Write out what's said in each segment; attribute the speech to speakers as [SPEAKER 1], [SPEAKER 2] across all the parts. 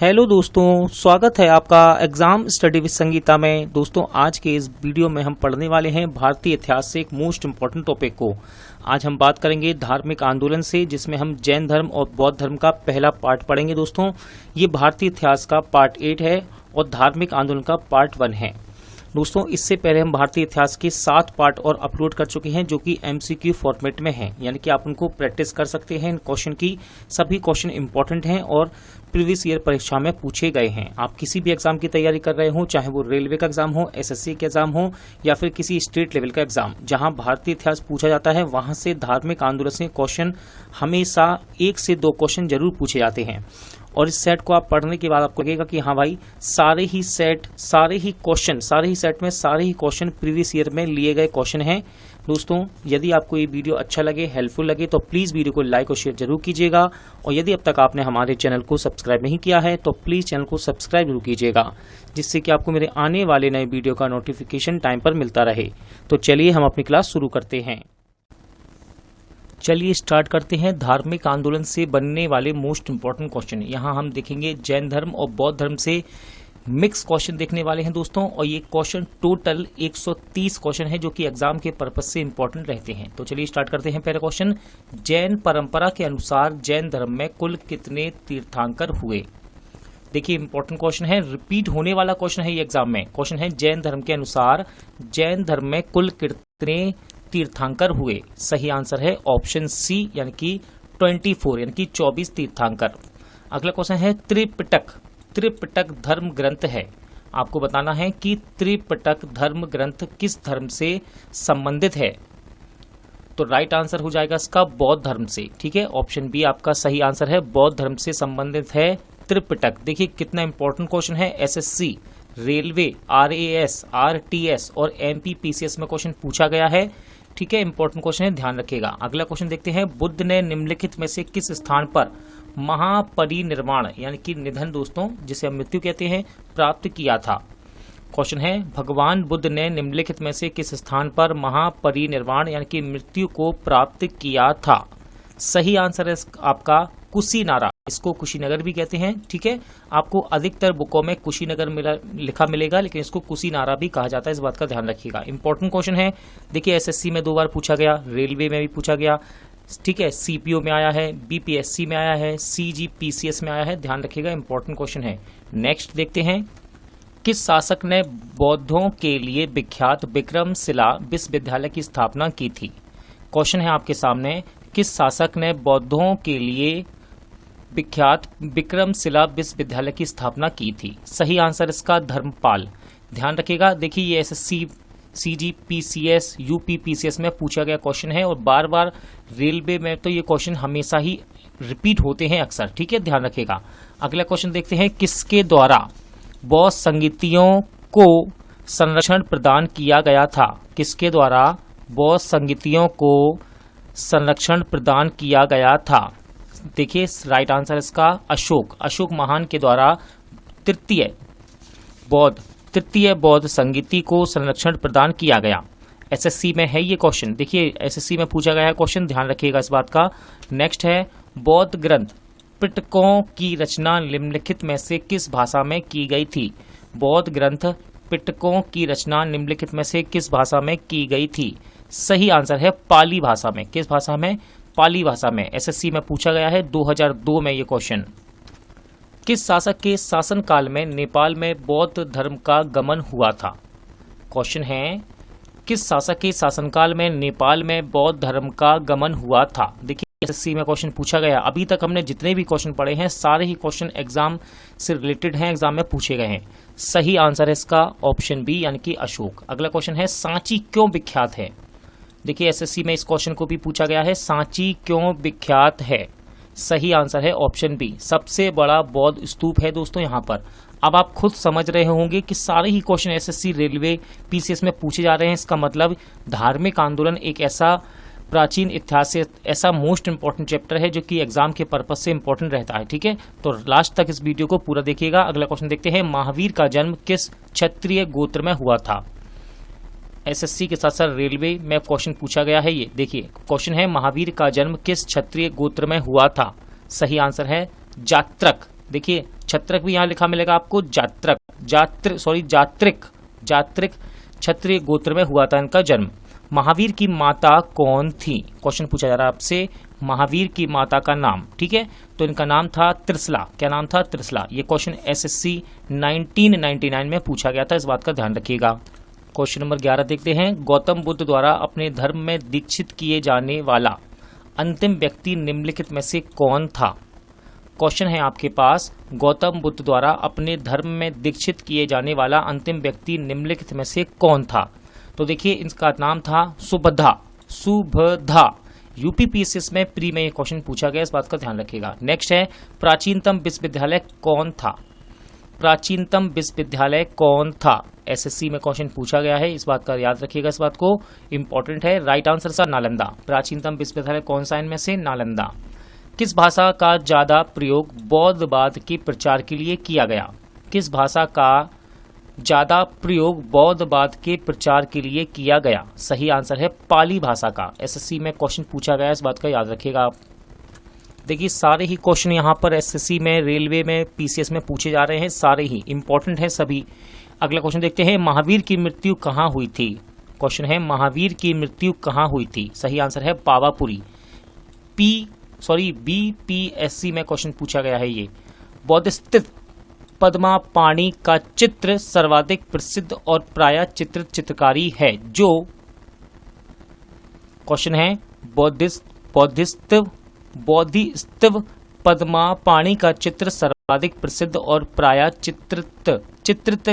[SPEAKER 1] Hello दोस्तों, स्वागत है आपका एग्जाम स्टडी विद संगीता में। दोस्तों, आज के इस वीडियो में हम पढ़ने वाले हैं भारतीय इतिहास से एक मोस्ट इम्पोर्टेंट टॉपिक को। आज हम बात करेंगे धार्मिक आंदोलन से, जिसमें हम जैन धर्म और बौद्ध धर्म का पहला पार्ट पढ़ेंगे। दोस्तों, ये भारतीय इतिहास का पार्ट 8 है और धार्मिक आंदोलन का पार्ट 1 है। दोस्तों, इससे पहले हम भारतीय इतिहास के 7 पार्ट और अपलोड कर चुके हैं, जो कि MCQ फॉर्मेट में हैं, यानी कि आप उनको प्रैक्टिस कर सकते हैं। इन क्वेश्चन की सभी क्वेश्चन इंपॉर्टेंट हैं और प्रीवियस ईयर परीक्षा में पूछे गए हैं। आप किसी भी एग्जाम की तैयारी कर रहे हो, चाहे वो रेलवे का एग्जाम हो, SSC का एग्जाम हो या फिर किसी स्टेट लेवल का एग्जाम, जहां भारतीय इतिहास पूछा जाता है, वहां से धार्मिक आंदोलन से क्वेश्चन हमेशा 1 से 2 क्वेश्चन जरूर पूछे जाते हैं। और इस सेट को आप पढ़ने के बाद आपको लगेगा कि हाँ भाई, सारे ही सेट में सारे ही क्वेश्चन प्रीवियस ईयर में लिए गए क्वेश्चन हैं। दोस्तों, यदि आपको ये वीडियो अच्छा लगे, हेल्पफुल लगे, तो प्लीज़ वीडियो को लाइक और शेयर जरूर कीजिएगा। और यदि अब तक आपने हमारे चैनल को सब्सक्राइब नहीं किया है तो प्लीज़ चैनल को सब्सक्राइब जरूर कीजिएगा, जिससे कि आपको मेरे आने वाले नए वीडियो का नोटिफिकेशन टाइम पर मिलता रहे। तो चलिए हम अपनी क्लास शुरू करते हैं। चलिए स्टार्ट करते हैं धार्मिक आंदोलन से बनने वाले मोस्ट इंपॉर्टेंट क्वेश्चन। यहाँ हम देखेंगे जैन धर्म और बौद्ध धर्म से मिक्स क्वेश्चन देखने वाले हैं दोस्तों। और ये क्वेश्चन टोटल 130 क्वेश्चन है, जो कि एग्जाम के पर्पज से इंपॉर्टेंट रहते हैं। तो चलिए स्टार्ट करते हैं। पहला क्वेश्चन, जैन परंपरा के अनुसार जैन धर्म में कुल कितने तीर्थंकर हुए? देखिए, इंपॉर्टेंट क्वेश्चन है, रिपीट होने वाला क्वेश्चन है ये एग्जाम में। क्वेश्चन है, जैन धर्म के अनुसार जैन धर्म में कुल कितने तीर्थंकर हुए? सही आंसर है ऑप्शन सी, यानी कि 24, यानी कि 24 तीर्थंकर। अगला क्वेश्चन है, त्रिपिटक धर्म ग्रंथ है। आपको बताना है कि त्रिपिटक धर्म ग्रंथ किस धर्म से संबंधित है। तो राइट आंसर हो जाएगा इसका बौद्ध धर्म से। ठीक है, ऑप्शन बी आपका सही आंसर है, बौद्ध धर्म से संबंधित है त्रिपिटक। देखिए कितना इंपॉर्टेंट क्वेश्चन है। SSC, रेलवे, RAS, RTS और MPPCS में क्वेश्चन पूछा गया है। ठीक है, इंपॉर्टेंट क्वेश्चन है, ध्यान रखिएगा। अगला क्वेश्चन देखते हैं, बुद्ध ने निम्नलिखित में से किस स्थान पर महापरिनिर्वाण, यानी कि निधन दोस्तों, जिसे हम मृत्यु कहते हैं, प्राप्त किया था? क्वेश्चन है, भगवान बुद्ध ने निम्नलिखित में से किस स्थान पर महापरिनिर्वाण, यानी कि मृत्यु को प्राप्त किया था? सही आंसर है आपका कुशीनारा। इसको कुशीनगर भी कहते हैं। ठीक है, आपको अधिकतर बुकों में कुशीनगर लिखा मिलेगा, लेकिन इसको कुशीनारा भी कहा जाता है, इस बात का ध्यान रखिएगा। इंपॉर्टेंट क्वेश्चन है। देखिए, SSC में 2 बार पूछा गया, रेलवे में भी पूछा गया। ठीक है, CPO में आया है, BPSC में आया है, CGPCS में आया है। ध्यान रखिएगा, इंपॉर्टेंट क्वेश्चन है। नेक्स्ट देखते हैं, किस शासक ने बौद्धों के लिए विख्यात विक्रमशिला विश्वविद्यालय की स्थापना की थी? क्वेश्चन है आपके सामने, किस शासक ने बौद्धों के लिए विख्यात विक्रमशिला विश्वविद्यालय की स्थापना की थी? सही आंसर इसका धर्मपाल। ध्यान रखिएगा। देखिए, ये SSC, CGPCS, UPPCS में पूछा गया क्वेश्चन है और बार बार रेलवे में तो ये क्वेश्चन हमेशा ही रिपीट होते हैं अक्सर। ठीक है, ध्यान रखिएगा। अगला क्वेश्चन देखते हैं, किसके द्वारा बौद्ध संगीतियों को संरक्षण प्रदान किया गया था? किसके द्वारा बौद्ध संगीतियों को संरक्षण प्रदान किया गया था? देखिए, राइट आंसर इसका अशोक महान के द्वारा तृतीय बौद्ध संगीति को संरक्षण प्रदान किया गया। SSC में है ये क्वेश्चन। देखिए, SSC में पूछा गया है क्वेश्चन, ध्यान रखिएगा इस बात का। नेक्स्ट है, बौद्ध ग्रंथ पिटकों की रचना निम्नलिखित में से किस भाषा में की गई थी? बौद्ध ग्रंथ पिटकों की रचना निम्नलिखित में से किस भाषा में की गई थी? सही आंसर है पाली भाषा में। किस भाषा में? पाली भाषा में। SSC में पूछा गया है 2002 में ये क्वेश्चन। किस शासक के शासनकाल में नेपाल में बौद्ध धर्म का गमन हुआ था? क्वेश्चन है, किस शासक के शासनकाल में नेपाल में बौद्ध धर्म का गमन हुआ था? देखिए, SSC में क्वेश्चन पूछा गया। अभी तक हमने जितने भी क्वेश्चन पढ़े हैं, सारे ही क्वेश्चन एग्जाम से रिलेटेड हैं, एग्जाम में पूछे गए हैं। सही आंसर है इसका ऑप्शन बी, यानी कि अशोक। अगला क्वेश्चन है, सांची क्यों विख्यात है? देखिए, SSC में इस क्वेश्चन को भी पूछा गया है, सांची क्यों विख्यात है? सही आंसर है ऑप्शन बी, सबसे बड़ा बौद्ध स्तूप है दोस्तों यहाँ पर। अब आप खुद समझ रहे होंगे कि सारे ही क्वेश्चन SSC, रेलवे, PCS में पूछे जा रहे हैं। इसका मतलब धार्मिक आंदोलन एक ऐसा प्राचीन इतिहास से ऐसा मोस्ट इंपॉर्टेंट चैप्टर है, जो कि एग्जाम के पर्पज से इंपॉर्टेंट रहता है। ठीक है, तो लास्ट तक इस वीडियो को पूरा देखिएगा। अगला क्वेश्चन देखते हैं, महावीर का जन्म किस क्षत्रिय गोत्र में हुआ था? SSC के साथ साथ रेलवे में क्वेश्चन पूछा गया है। ये देखिए, क्वेश्चन है, महावीर का जन्म किस क्षत्रिय गोत्र में हुआ था? सही आंसर है जात्रक। देखिए छत्रक भी यहाँ लिखा मिलेगा आपको, जात्रिक क्षत्रिय गोत्र में हुआ था इनका जन्म। महावीर की माता कौन थी? क्वेश्चन पूछा जा रहा है आपसे, महावीर की माता का नाम, ठीक है, तो इनका नाम था त्रिशला। क्या नाम था? त्रिशला। ये क्वेश्चन एसएससी 1999 में पूछा गया था, इस बात का ध्यान रखिएगा। क्वेश्चन नंबर 11 देखते हैं। गौतम बुद्ध द्वारा अपने धर्म में दीक्षित किए जाने वाला अंतिम व्यक्ति निम्नलिखित में से कौन था? क्वेश्चन है आपके पास, गौतम बुद्ध द्वारा अपने धर्म में दीक्षित किए जाने वाला अंतिम व्यक्ति निम्नलिखित में से कौन था? तो देखिए इसका नाम था सुबधा। यूपीपीएससी में प्री में ये क्वेश्चन पूछा गया, इस बात का ध्यान रखिएगा। नेक्स्ट है, प्राचीनतम विश्वविद्यालय कौन था? प्राचीनतम विश्वविद्यालय कौन था? एसएससी में क्वेश्चन पूछा गया है, इस बात का याद रखिएगा, इस बात को इंपॉर्टेंट है। राइट आंसर सा नालंदा। प्राचीनतम विश्वविद्यालय कौन सा इनमें से? नालंदा। किस भाषा का ज्यादा प्रयोग बौद्धवाद के प्रचार के लिए किया गया? किस भाषा का ज्यादा प्रयोग बौद्धवाद के प्रचार के लिए किया गया? सही आंसर है पाली भाषा का। एसएससी में क्वेश्चन पूछा गया, इस बात का याद रखिएगा आप। देखिए सारे ही क्वेश्चन यहाँ पर एसएससी में, रेलवे में, पीसीएस में पूछे जा रहे हैं, सारे ही इंपॉर्टेंट है सभी। अगला क्वेश्चन देखते हैं, महावीर की मृत्यु कहाँ हुई थी? क्वेश्चन है, महावीर की मृत्यु कहाँ हुई थी? सही आंसर है पावापुरी। बीपीएससी में क्वेश्चन पूछा गया है ये। बौद्धिस्थित पद्मा पाणी का चित्र सर्वाधिक प्रसिद्ध और प्राय चित्रकारी है जो? क्वेश्चन है, बौद्धिस्त्व पद्मा पाणी का चित्र सर्वाधिक प्रसिद्ध और प्राय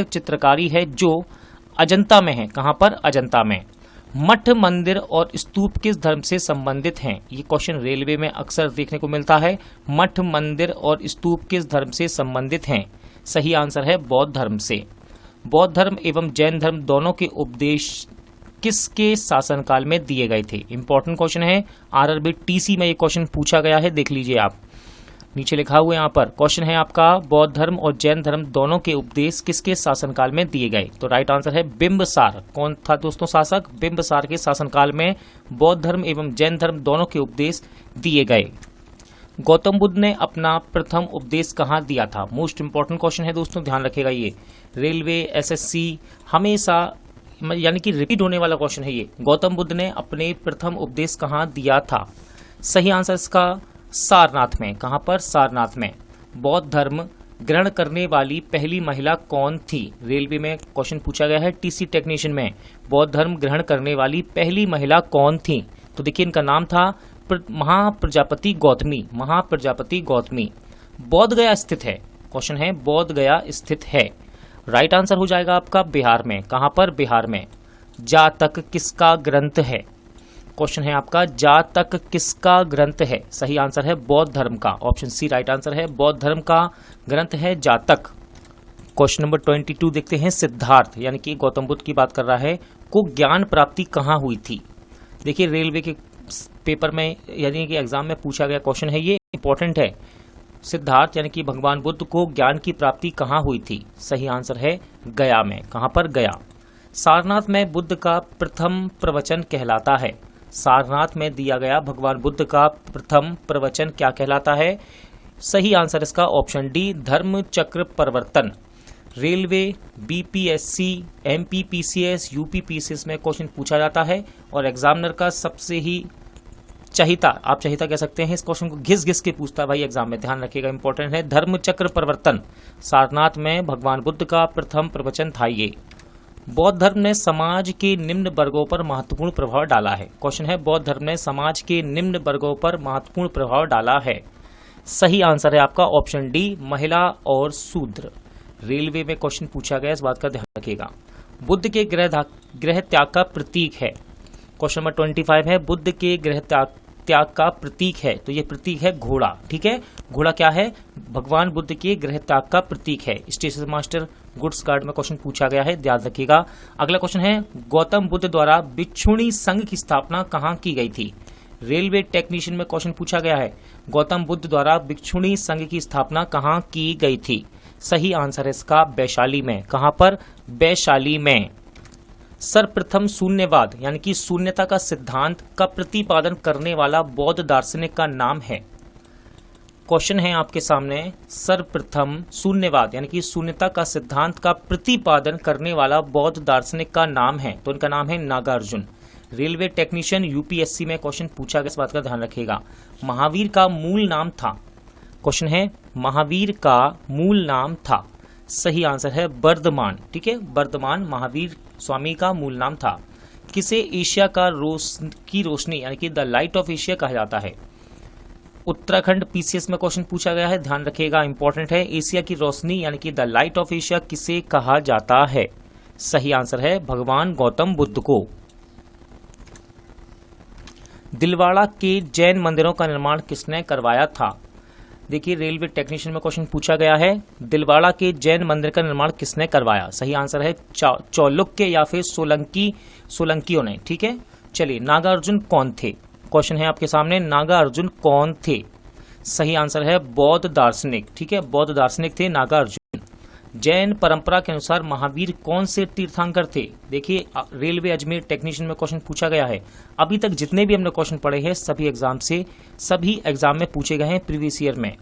[SPEAKER 1] चित्रकारी है जो अजंता में है। कहां पर? अजंता में। मठ, मंदिर और स्तूप किस धर्म से संबंधित हैं? ये क्वेश्चन रेलवे में अक्सर देखने को मिलता है। मठ, मंदिर और स्तूप किस धर्म से संबंधित हैं? सही आंसर है बौद्ध धर्म से। बौद्ध धर्म एवं जैन धर्म दोनों के उपदेश किसके शासनकाल में दिए गए थे? इंपॉर्टेंट क्वेश्चन है, आरआरबी टीसी में ये क्वेश्चन पूछा गया है, देख लीजिए आप, नीचे लिखा हुआ है यहाँ पर। क्वेश्चन है आपका, बौद्ध धर्म और जैन धर्म दोनों के उपदेश किसके शासनकाल में दिए गए? तो राइट आंसर है बिंबसार। कौन था दोस्तों शासक? बिंबसार के शासनकाल में बौद्ध धर्म एवं जैन धर्म दोनों के उपदेश दिए गए। गौतम बुद्ध ने अपना प्रथम उपदेश कहाँ दिया था? मोस्ट इंपॉर्टेंट क्वेश्चन है दोस्तों, ध्यान रखिएगा। ये रेलवे, एसएससी हमेशा यानी कि रिपीट होने वाला क्वेश्चन है ये। गौतम बुद्ध ने अपने प्रथम उपदेश कहाँ दिया था? सही आंसर इसका सारनाथ में। कहां पर? सारनाथ में। बौद्ध धर्म ग्रहण करने वाली पहली महिला कौन थी? रेलवे में क्वेश्चन पूछा गया है, टीसी टेक्नीशियन में। बौद्ध धर्म ग्रहण करने वाली पहली महिला कौन थी? तो देखिए इनका नाम था महाप्रजापति गौतमी। महाप्रजापति गौतमी। बोध गया स्थित है? क्वेश्चन है, बोध गया स्थित है। राइट आंसर हो जाएगा आपका बिहार में। कहां पर? बिहार में। जातक किसका ग्रंथ है? क्वेश्चन है आपका, जातक किसका ग्रंथ है? सही आंसर है बौद्ध धर्म का। ऑप्शन सी राइट आंसर है, बौद्ध धर्म का ग्रंथ है जातक। क्वेश्चन नंबर 22 देखते हैं। सिद्धार्थ यानी कि गौतम बुद्ध की बात कर रहा है, को ज्ञान प्राप्ति कहाँ हुई थी? देखिए रेलवे के पेपर में यानी कि एग्जाम में पूछा गया क्वेश्चन है, ये इंपॉर्टेंट है। सिद्धार्थ यानी कि भगवान बुद्ध को ज्ञान की प्राप्ति कहाँ हुई थी? सही आंसर है गया में। कहां पर? गया। सारनाथ में बुद्ध का प्रथम प्रवचन कहलाता है? सारनाथ में दिया गया भगवान बुद्ध का प्रथम प्रवचन क्या कहलाता है? सही आंसर इसका ऑप्शन डी, धर्म चक्र प्रवर्तन। रेलवे, बीपीएससी, एमपीपीसीएस, यूपीपीसीएस में क्वेश्चन पूछा जाता है और एग्जामिनर का सबसे ही चहिता, आप चहिता कह सकते हैं, इस क्वेश्चन को घिस घिस के पूछता है भाई एग्जाम में, ध्यान रखिएगा, इंपॉर्टेंट है। धर्म चक्र प्रवर्तन। सारनाथ में भगवान बुद्ध का प्रथम प्रवचन था ये। बौद्ध धर्म ने समाज के निम्न वर्गों पर महत्वपूर्ण प्रभाव डाला है? क्वेश्चन है, बौद्ध धर्म ने समाज के निम्न वर्गों पर महत्वपूर्ण प्रभाव डाला है? सही आंसर है आपका ऑप्शन डी, महिला और शूद्र। रेलवे में क्वेश्चन पूछा गया, इस बात का ध्यान रखिएगा। बुद्ध के गृह त्याग का प्रतीक है? क्वेश्चन नंबर 25 है, बुद्ध के गृह त्याग का प्रतीक है, तो ये प्रतीक है घोड़ा। ठीक है, घोड़ा क्या है? भगवान बुद्ध के गृह त्याग का प्रतीक है। स्टेशन मास्टर गुड्स गार्ड में क्वेश्चन पूछा गया है, ध्यान रखिएगा। अगला क्वेश्चन है, गौतम बुद्ध द्वारा भिक्षुणी संघ की स्थापना कहाँ की गई थी? रेलवे टेक्नीशियन में क्वेश्चन पूछा गया है, गौतम बुद्ध द्वारा भिक्षुणी संघ की स्थापना कहाँ की गई थी? सही आंसर है इसका वैशाली में। कहां पर? वैशाली में। सर्वप्रथम शून्यवाद यानी कि शून्यता का सिद्धांत का प्रतिपादन करने वाला बौद्ध दार्शनिक का नाम है? क्वेश्चन है आपके सामने, सर्वप्रथम शून्यवाद यानी कि शून्यता का सिद्धांत का प्रतिपादन करने वाला बौद्ध दार्शनिक का नाम है, तो इनका नाम है नागार्जुन। रेलवे टेक्नीशियन यूपीएससी में क्वेश्चन पूछा गया, इस बात का ध्यान रखिएगा। महावीर का मूल नाम था, क्वेश्चन है महावीर का मूल नाम था, सही आंसर है वर्धमान। ठीक है, वर्धमान महावीर स्वामी का मूल नाम था। किसे एशिया की रोशनी यानी कि द लाइट ऑफ एशिया कहा जाता है? उत्तराखंड पीसीएस में क्वेश्चन पूछा गया है, ध्यान रखिएगा, इंपॉर्टेंट है। एशिया की रोशनी यानी कि द लाइट ऑफ एशिया किसे कहा जाता है? सही आंसर है भगवान गौतम बुद्ध को। दिलवाड़ा के जैन मंदिरों का निर्माण किसने करवाया था? देखिए, रेलवे टेक्नीशियन में क्वेश्चन पूछा गया है, दिलवाड़ा के जैन मंदिर का निर्माण किसने करवाया? सही आंसर है चालुक्य या फिर सोलंकियों ने। ठीक है, चलिए, नागार्जुन कौन थे? क्वेश्चन है आपके सामने, नागार्जुन कौन थे? सही आंसर है बौद्ध दार्शनिक। ठीक है, बौद्ध दार्शनिक थे नागार्जुन। जैन परंपरा के अनुसार महावीर कौन से तीर्थंकर थे? देखिए, रेलवे अजमेर टेक्नीशियन में क्वेश्चन पूछा गया है। अभी तक जितने भी हमने क्वेश्चन पढ़े हैं सभी एग्जाम में पूछे गए हैं प्रीवियस ईयर में।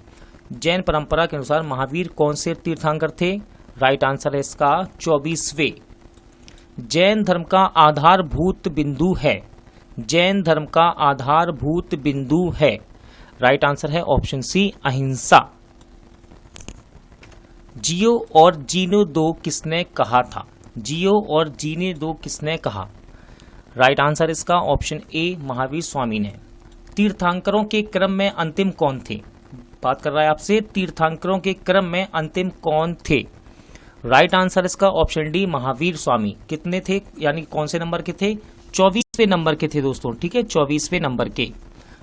[SPEAKER 1] जैन परंपरा के अनुसार महावीर कौन से तीर्थंकर थे? राइट आंसर है इसका 24वें। जैन धर्म का आधारभूत बिंदु है, जैन धर्म का आधारभूत बिंदु है, राइट आंसर है ऑप्शन सी अहिंसा। जियो और जीने दो किसने कहा था? जियो और जीने दो किसने कहा? राइट आंसर इसका ऑप्शन ए महावीर स्वामी ने। तीर्थंकरों के क्रम में अंतिम कौन थे? बात कर रहा है आपसे, तीर्थंकरों के क्रम में अंतिम कौन थे? राइट आंसर इसका ऑप्शन डी महावीर स्वामी। कितने थे यानी कौन से नंबर के थे? 24वें नंबर के थे दोस्तों। ठीक है, 24वें नंबर के।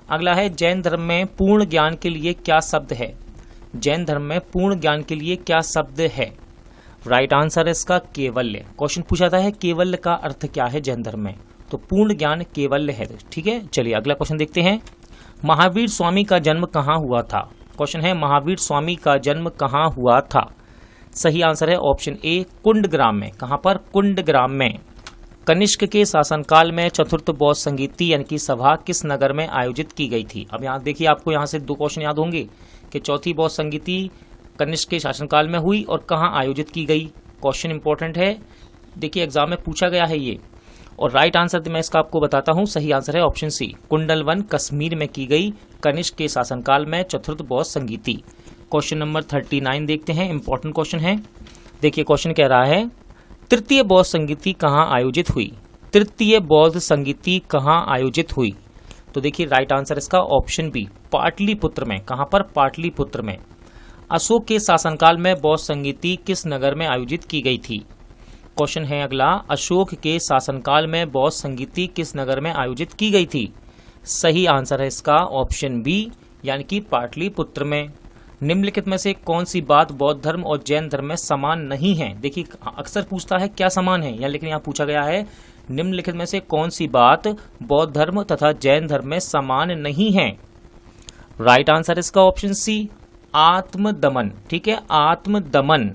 [SPEAKER 1] अगला है, जैन धर्म में पूर्ण ज्ञान के लिए क्या शब्द है? जैन धर्म में पूर्ण ज्ञान के लिए क्या शब्द है? राइट आंसर इसका केवल्य। क्वेश्चन पूछा था है केवल्य का अर्थ क्या है जैन धर्म में, तो पूर्ण ज्ञान केवल्य है। ठीक है, चलिए अगला क्वेश्चन देखते हैं। महावीर स्वामी का जन्म कहाँ हुआ था? क्वेश्चन है महावीर स्वामी का जन्म कहाँ हुआ था? सही आंसर है ऑप्शन ए कुंडग्राम में। कहाँ पर? कुंडग्राम में। कनिष्क के शासनकाल में चतुर्थ बौद्ध संगीति यानी कि सभा किस नगर में आयोजित की गई थी? अब यहाँ देखिए, आपको यहाँ से दो क्वेश्चन याद होंगे कि चौथी बौद्ध संगीति कनिष्क के शासनकाल में हुई और कहाँ आयोजित की गई। क्वेश्चन इंपॉर्टेंट है, देखिए एग्जाम में पूछा गया है ये। और राइट आंसर मैं इसका आपको बताता हूँ, सही आंसर है ऑप्शन सी कुंडलवन कश्मीर में की गई कनिष्क के शासनकाल में चतुर्थ बौद्ध संगीति। क्वेश्चन नंबर 39 देखते हैं, इंपॉर्टेंट क्वेश्चन है। देखिए क्वेश्चन कह रहा है, तृतीय बौद्ध संगीति कहाँ आयोजित हुई? तृतीय बौद्ध संगीति कहाँ आयोजित हुई? तो देखिए राइट आंसर इसका ऑप्शन बी पाटलिपुत्र में। कहाँ पर? पाटलिपुत्र में। अशोक के शासनकाल में बौद्ध संगीति किस नगर में आयोजित की गई थी? क्वेश्चन है अगला, अशोक के शासनकाल में बौद्ध संगीति किस नगर में आयोजित की गई थी? सही आंसर है इसका ऑप्शन बी यानी कि पाटलिपुत्र में। निम्नलिखित में से कौन सी बात बौद्ध धर्म और जैन धर्म में समान नहीं है? देखिए अक्सर पूछता है क्या समान है, या लेकिन यहाँ पूछा गया है निम्नलिखित में से कौन सी बात बौद्ध धर्म तथा जैन धर्म में समान नहीं है? राइट आंसर इसका ऑप्शन सी आत्मदमन। ठीक है, आत्मदमन।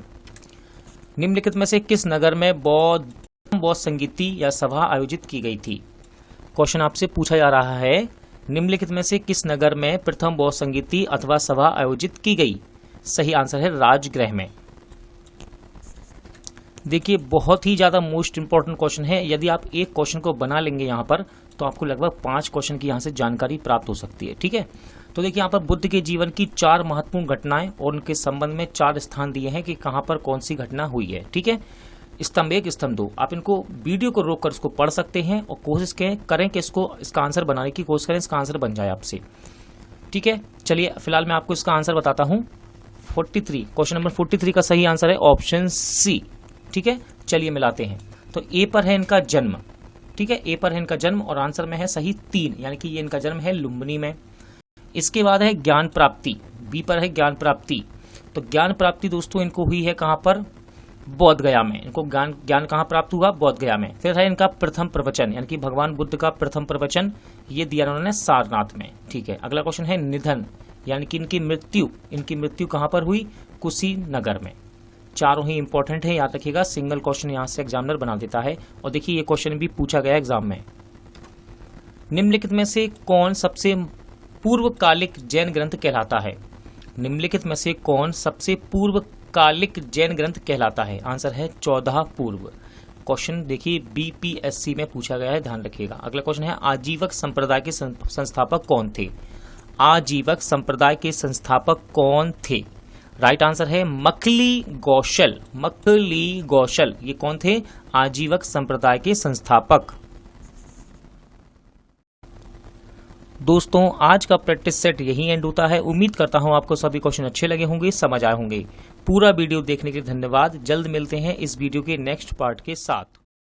[SPEAKER 1] निम्नलिखित में से किस नगर में बौद्ध संगीति या सभा आयोजित की गई थी? क्वेश्चन आपसे पूछा जा रहा है, निम्नलिखित में से किस नगर में प्रथम बौद्ध संगीति अथवा सभा आयोजित की गई? सही आंसर है राजगृह में। देखिए बहुत ही ज्यादा मोस्ट इंपॉर्टेंट क्वेश्चन है। यदि आप एक क्वेश्चन को बना लेंगे यहाँ पर तो आपको लगभग 5 क्वेश्चन की यहाँ से जानकारी प्राप्त हो सकती है। ठीक है, तो देखिए यहाँ पर बुद्ध के जीवन की 4 महत्वपूर्ण घटनाएं और उनके संबंध में 4 स्थान दिए हैं कि कहाँ पर कौन सी घटना हुई है। ठीक है, स्तंभ 1 स्तंभ 2, आप इनको वीडियो को रोककर इसको पढ़ सकते हैं और कोशिश करें कि इसका आंसर बनाने की कोशिश करें, इसका आंसर बन जाए आपसे। ठीक है, चलिए फिलहाल मैं आपको इसका आंसर बताता हूँ। 43, क्वेश्चन नंबर 43 का सही आंसर है ऑप्शन सी। ठीक है, चलिए मिलाते हैं। तो ए पर है इनका जन्म। ठीक है, ए पर है इनका जन्म और आंसर में है सही 3, यानी कि ये इनका जन्म है लुम्बिनी में। इसके बाद है ज्ञान प्राप्ति, बी पर है ज्ञान प्राप्ति। तो ज्ञान प्राप्ति दोस्तों इनको हुई है कहाँ पर? बोध गया में। इनको ज्ञान कहाँ प्राप्त हुआ? बोध गया में। फिर है इनका प्रथम प्रवचन, यानी कि भगवान बुद्ध का प्रथम प्रवचन, ये दिया उन्होंने सारनाथ में। ठीक है, अगला क्वेश्चन है निधन, यानी कि इनकी मृत्यु कहाँ पर हुई? कुशीनगर में। चारों ही इंपॉर्टेंट है, याद रखिएगा, सिंगल क्वेश्चन यहाँ से एग्जामिनर बना देता है। और देखिए ये क्वेश्चन भी पूछा गया एग्जाम में। निम्नलिखित में से कौन सबसे पूर्वकालिक जैन ग्रंथ कहलाता है? निम्नलिखित में से कौन सबसे पूर्वकालिक जैन ग्रंथ कहलाता है? आंसर है 14 पूर्व। क्वेश्चन देखिए बीपीएससी में पूछा गया है, ध्यान रखिएगा। अगला क्वेश्चन है आजीवक संप्रदाय के संस्थापक कौन थे? आजीवक संप्रदाय के संस्थापक कौन थे? राइट आंसर है मक्खली गौशल। मक्खली गौशल ये कौन थे? आजीवक संप्रदाय के संस्थापक। दोस्तों आज का प्रैक्टिस सेट यही एंड होता है। उम्मीद करता हूं आपको सभी क्वेश्चन अच्छे लगे होंगे, समझ आए होंगे। पूरा वीडियो देखने के लिए धन्यवाद। जल्द मिलते हैं इस वीडियो के नेक्स्ट पार्ट के साथ।